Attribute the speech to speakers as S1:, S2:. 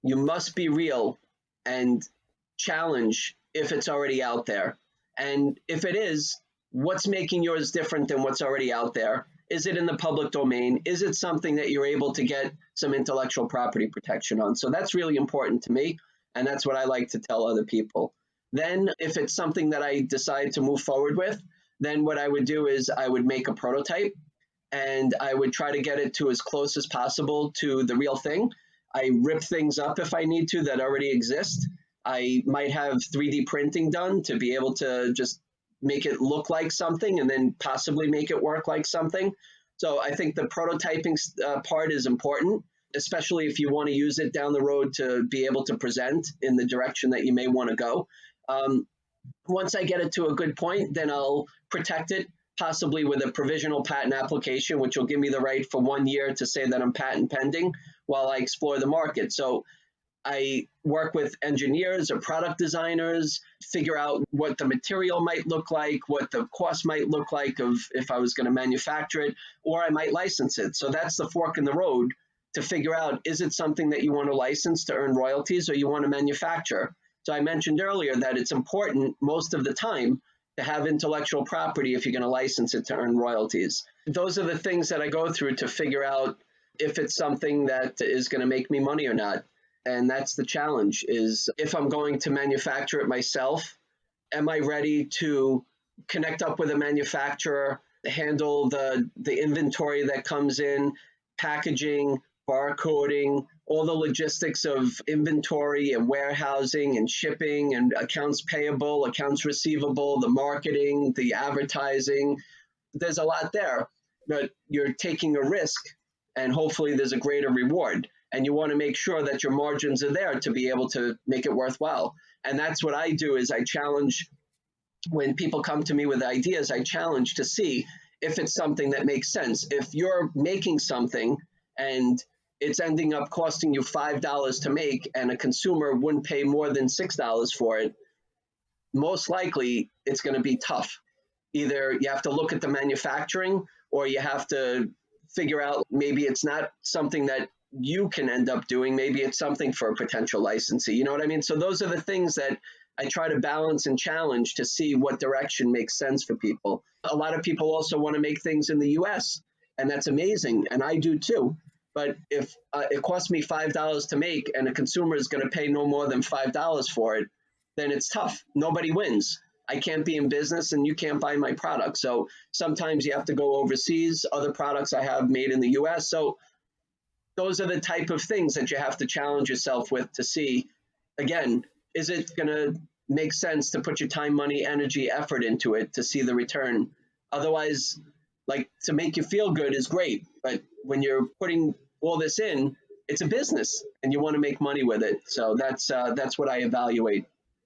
S1: You must be real and challenge if it's already out there. And if it is, what's making yours different than what's already out there? Is it in the public domain? Is it something that you're able to get some intellectual property protection on? So that's really important to me. And that's what I like to tell other people. Then, if it's something that I decide to move forward with, then what I would do is I would make a prototype and I would try to get it to as close as possible to the real thing. I rip things up if I need to that already exist. I might have 3D printing done to be able to just make it look like something and then possibly make it work like something. So I think the prototyping part is important, especially if you want to use it down the road to be able to present in the direction that you may want to go. Once I get it to a good point, then I'll protect it, possibly with a provisional patent application, which will give me the right for 1 year to say that I'm patent pending while I explore the market. So I work with engineers or product designers, figure out what the material might look like, what the cost might look like of if I was going to manufacture it, or I might license it. So that's the fork in the road to figure out, is it something that you want to license to earn royalties or you want to manufacture? So I mentioned earlier that it's important most of the time to have intellectual property if you're going to license it to earn royalties. Those are the things that I go through to figure out if it's something that is going to make me money or not. And that's the challenge, is if I'm going to manufacture it myself, am I ready to connect up with a manufacturer, handle the inventory that comes in, packaging, barcoding, all the logistics of inventory and warehousing and shipping and accounts payable, accounts receivable, the marketing, the advertising. There's a lot there, but you're taking a risk and hopefully there's a greater reward. And you want to make sure that your margins are there to be able to make it worthwhile. And that's what I do, is I challenge, when people come to me with ideas, I challenge to see if it's something that makes sense. If you're making something and it's ending up costing you $5 to make and a consumer wouldn't pay more than $6 for it, most likely it's going to be tough. Either you have to look at the manufacturing or you have to figure out maybe it's not something that you can end up doing. Maybe it's something for a potential licensee. You know what I mean? So those are the things that I try to balance and challenge to see what direction makes sense for people. A lot of people also want to make things in the US, and that's amazing. And I do too. But if it costs me $5 to make and a consumer is going to pay no more than $5 for it, then it's tough. Nobody wins. I can't be in business and you can't buy my product. So sometimes you have to go overseas. Other products I have made in the US. So those are the type of things that you have to challenge yourself with to see, again, is it going to make sense to put your time, money, energy, effort into it to see the return? Otherwise, like, to make you feel good is great, but when you're putting all this in, it's a business and you want to make money with it. So that's what I evaluate.